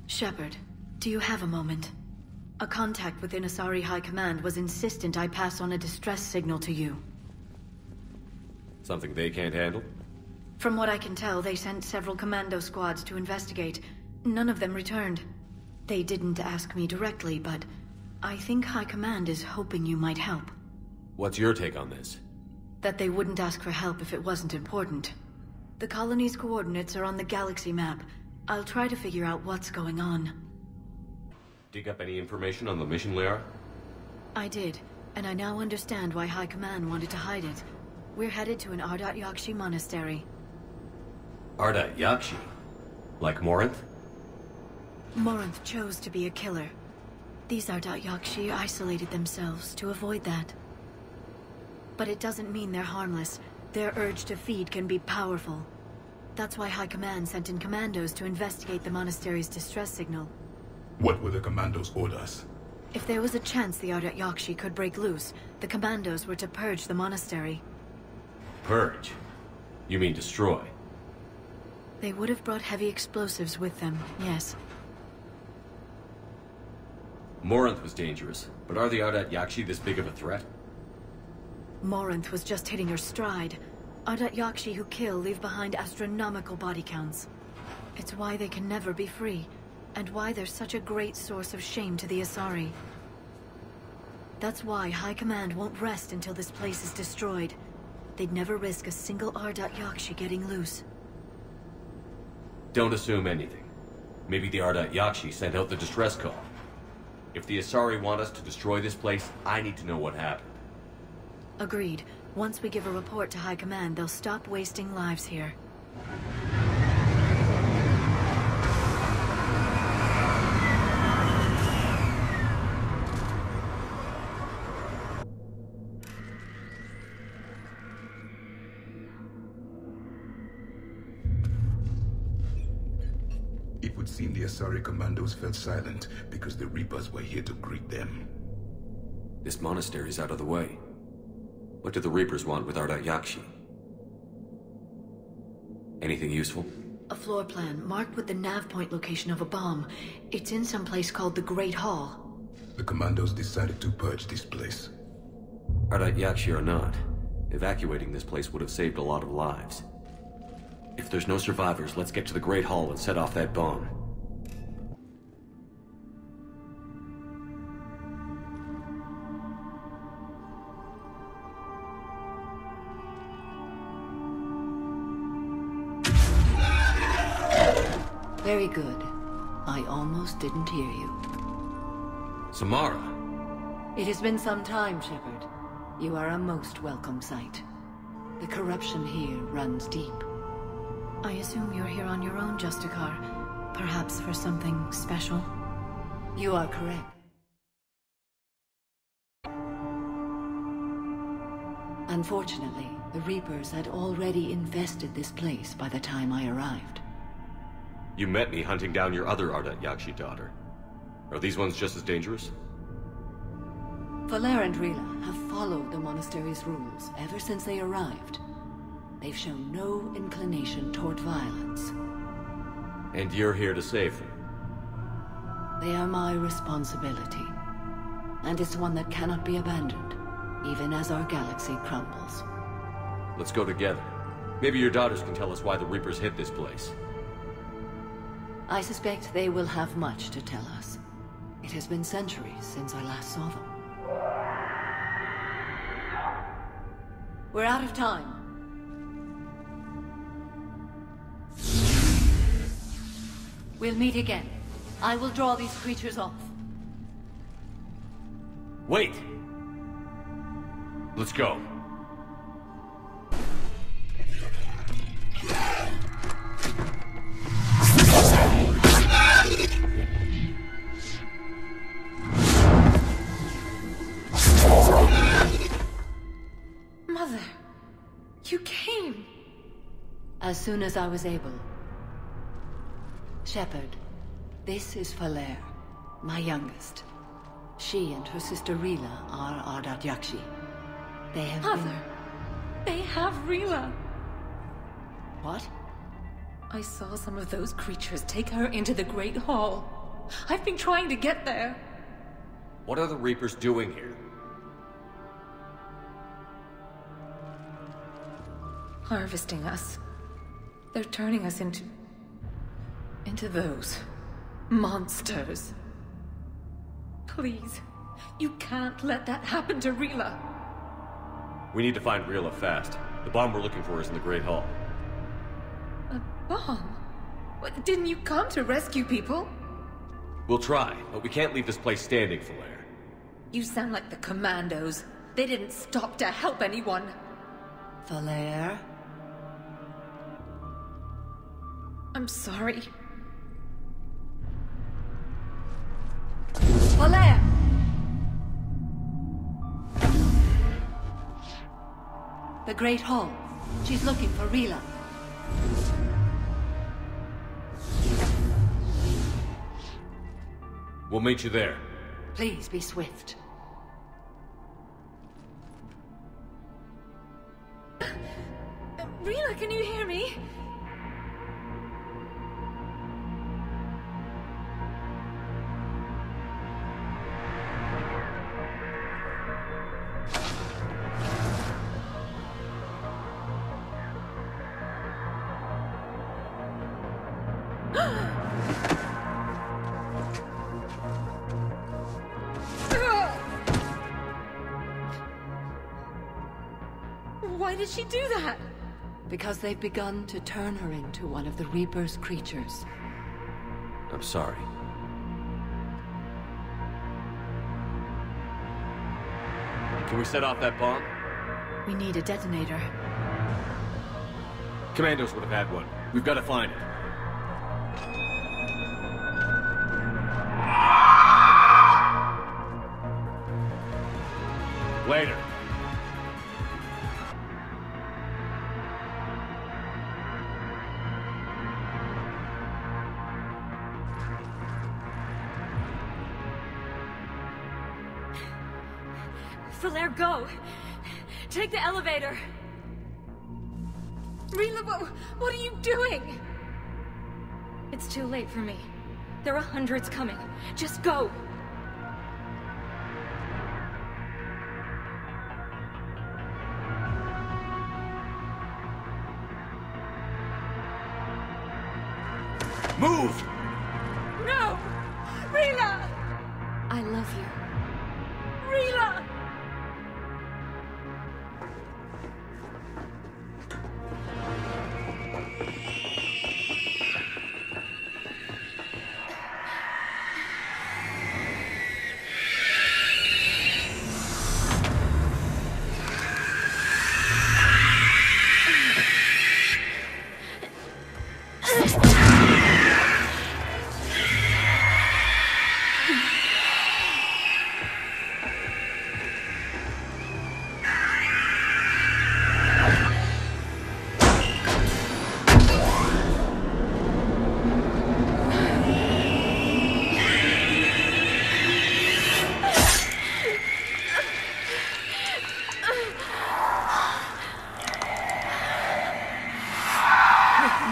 Shepard, do you have a moment? A contact within Asari High Command was insistent I pass on a distress signal to you. Something they can't handle? From what I can tell, they sent several commando squads to investigate. None of them returned. They didn't ask me directly, but I think High Command is hoping you might help. What's your take on this? That they wouldn't ask for help if it wasn't important. The colony's coordinates are on the galaxy map. I'll try to figure out what's going on. Dig up any information on the mission, Liara? I did, and I now understand why High Command wanted to hide it. We're headed to an Ardat Yakshi Monastery. Ardat Yakshi? Like Morinth? Morinth chose to be a killer. These Ardat Yakshi isolated themselves to avoid that. But it doesn't mean they're harmless. Their urge to feed can be powerful. That's why High Command sent in commandos to investigate the monastery's distress signal. What were the commandos' orders? If there was a chance the Ardat Yakshi could break loose, the commandos were to purge the monastery. Purge? You mean destroy? They would have brought heavy explosives with them, yes. Morinth was dangerous, but are the Ardat Yakshi this big of a threat? Morinth was just hitting her stride. Ardat Yakshi who kill leave behind astronomical body counts. It's why they can never be free, and why they're such a great source of shame to the Asari. That's why High Command won't rest until this place is destroyed. They'd never risk a single Ardat Yakshi getting loose. Don't assume anything. Maybe the Ardat Yakshi sent out the distress call. If the Asari want us to destroy this place, I need to know what happened. Agreed. Once we give a report to High Command, they'll stop wasting lives here. It would seem the Asari commandos fell silent because the Reapers were here to greet them. This monastery's out of the way. What do the Reapers want with Ardat Yakshi? Anything useful? A floor plan, marked with the nav point location of a bomb. It's in some place called the Great Hall. The commandos decided to purge this place. Ardat Yakshi or not, evacuating this place would have saved a lot of lives. If there's no survivors, let's get to the Great Hall and set off that bomb. Very good. I almost didn't hear you. Samara! It has been some time, Shepard. You are a most welcome sight. The corruption here runs deep. I assume you're here on your own, Justicar. Perhaps for something special? You are correct. Unfortunately, the Reapers had already infested this place by the time I arrived. You met me hunting down your other Ardat Yakshi daughter. Are these ones just as dangerous? Valere and Rila have followed the monastery's rules ever since they arrived. They've shown no inclination toward violence. And you're here to save them? They are my responsibility. And it's one that cannot be abandoned, even as our galaxy crumbles. Let's go together. Maybe your daughters can tell us why the Reapers hit this place. I suspect they will have much to tell us. It has been centuries since I last saw them. We're out of time. We'll meet again. I will draw these creatures off. Wait! Let's go. Mother, you came. As soon as I was able. Shepard, this is Valere, my youngest. She and her sister Rila are Ardat Yakshi. They have Mother, they have Rila. What? I saw some of those creatures take her into the Great Hall. I've been trying to get there. What are the Reapers doing here? Harvesting us. They're turning us into those monsters. Please, you can't let that happen to Rila. We need to find Rila fast. The bomb we're looking for is in the Great Hall. A bomb? What, didn't you come to rescue people? We'll try, but we can't leave this place standing, Falair. You sound like the commandos. They didn't stop to help anyone. Falair? I'm sorry. Falair! The Great Hall. She's looking for Rila. We'll meet you there. Please be swift. Rila, can you hear me? Why did she do that? Because they've begun to turn her into one of the Reaper's creatures. I'm sorry. Can we set off that bomb? We need a detonator. Commandos would have had one. We've got to find it. Later. Falair, go! Take the elevator! Rila, what are you doing? It's too late for me. There are hundreds coming. Just go! Move! No! Rila! I love you. Rila!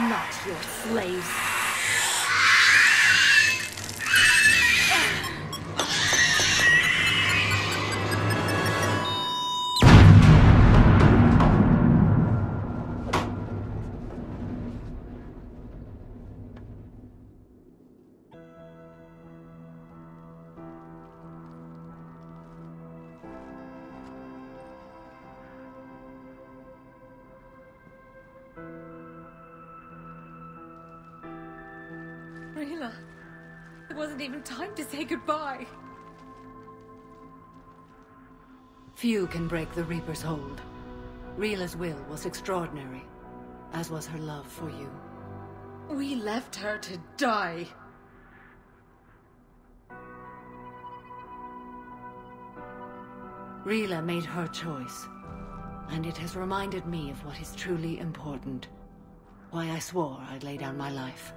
Not your slaves. Rila, it wasn't even time to say goodbye. Few can break the Reaper's hold. Rila's will was extraordinary, as was her love for you. We left her to die. Rila made her choice, and it has reminded me of what is truly important. Why I swore I'd lay down my life.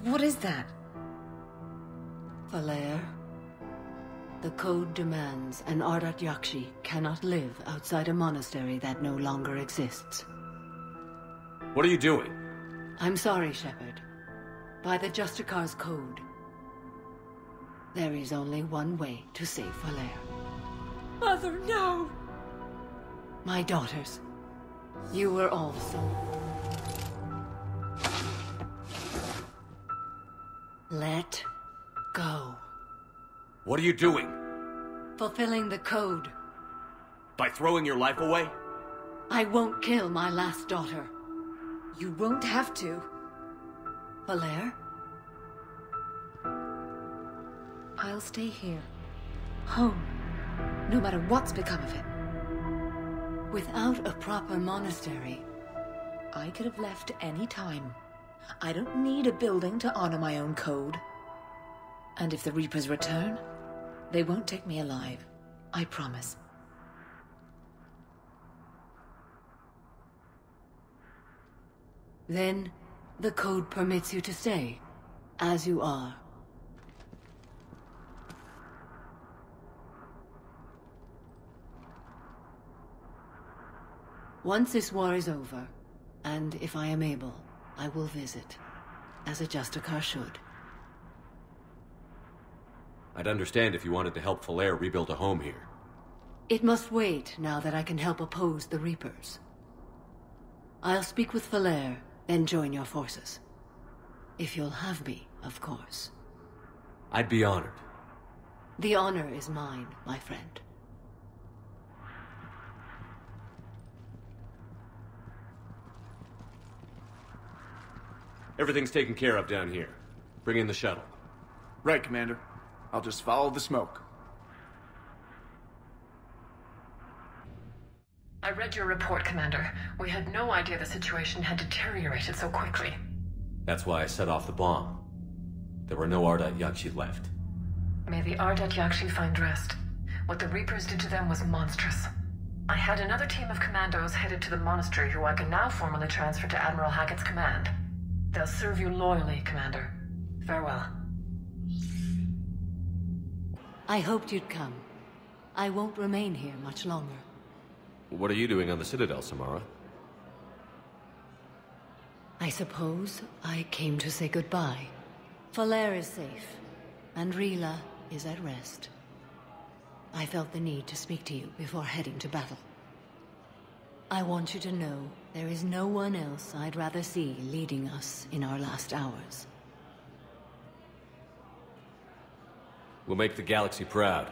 What is that? Falair, the code demands an Ardat Yakshi cannot live outside a monastery that no longer exists. What are you doing? I'm sorry, Shepard. By the Justicar's code, There is only one way to save Valere. Mother, no! My daughters, you were also. Let go. What are you doing? Fulfilling the code. By throwing your life away? I won't kill my last daughter. You won't have to. Valere? I'll stay here. Home. No matter what's become of it. Without a proper monastery, I could have left any time. I don't need a building to honor my own code. And if the Reapers return, they won't take me alive. I promise. then the code permits you to stay, as you are. Once this war is over, and if I am able, I will visit, as a Justicar should. I'd understand if you wanted to help Valere rebuild a home here. It must wait now that I can help oppose the Reapers. I'll speak with Valere, then join your forces. If you'll have me, of course. I'd be honored. The honor is mine, my friend. Everything's taken care of down here. Bring in the shuttle. Right, Commander. I'll just follow the smoke. I read your report, Commander. We had no idea the situation had deteriorated so quickly. That's why I set off the bomb. There were no Ardat Yakshi left. May the Ardat Yakshi find rest. What the Reapers did to them was monstrous. I had another team of commandos headed to the monastery who I can now formally transfer to Admiral Hackett's command. They'll serve you loyally, Commander. Farewell. I hoped you'd come. I won't remain here much longer. What are you doing on the Citadel, Samara? I suppose I came to say goodbye. Valere is safe, and Rila is at rest. I felt the need to speak to you before heading to battle. I want you to know there is no one else I'd rather see leading us in our last hours. We'll make the galaxy proud.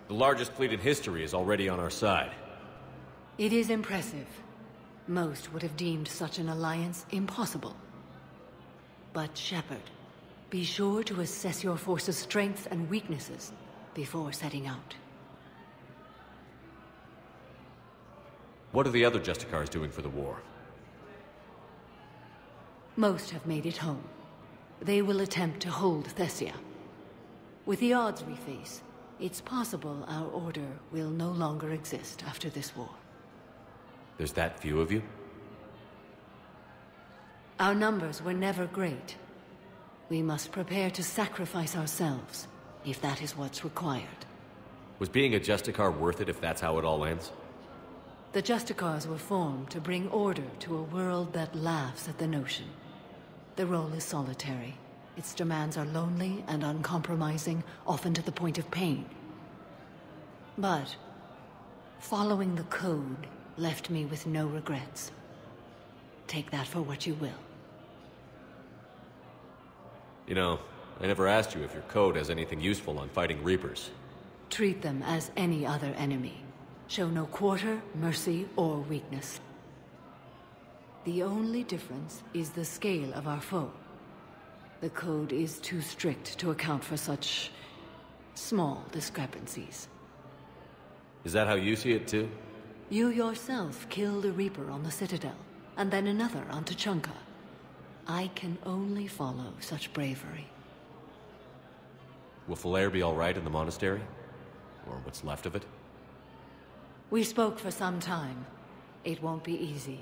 The largest fleet in history is already on our side. It is impressive. Most would have deemed such an alliance impossible. But Shepard, be sure to assess your force's strengths and weaknesses before setting out. What are the other Justicars doing for the war? Most have made it home. They will attempt to hold Thessia. With the odds we face, it's possible our order will no longer exist after this war. There's that few of you? Our numbers were never great. We must prepare to sacrifice ourselves, if that is what's required. Was being a Justicar worth it if that's how it all ends? The Justicars were formed to bring order to a world that laughs at the notion. The role is solitary. Its demands are lonely and uncompromising, often to the point of pain. But following the code left me with no regrets. Take that for what you will. You know, I never asked you if your code has anything useful on fighting Reapers. Treat them as any other enemy. Show no quarter, mercy, or weakness. The only difference is the scale of our foe. The code is too strict to account for such small discrepancies. Is that how you see it too? You yourself killed a Reaper on the Citadel, and then another on Tuchanka. I can only follow such bravery. Will Valere be all right in the monastery? Or what's left of it? We spoke for some time. It won't be easy.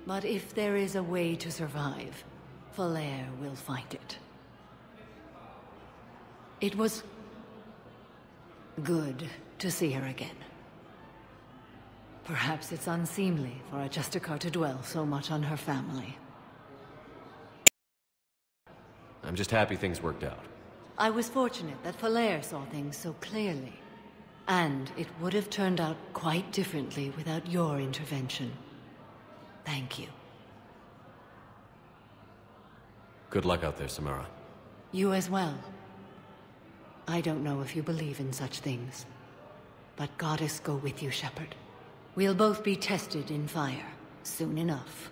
But if there is a way to survive, Valere will find it. It was good to see her again. Perhaps it's unseemly for a Justicar to dwell so much on her family. I'm just happy things worked out. I was fortunate that Falair saw things so clearly. And it would have turned out quite differently without your intervention. Thank you. Good luck out there, Samara. You as well. I don't know if you believe in such things, but Goddess go with you, Shepherd. We'll both be tested in fire, soon enough.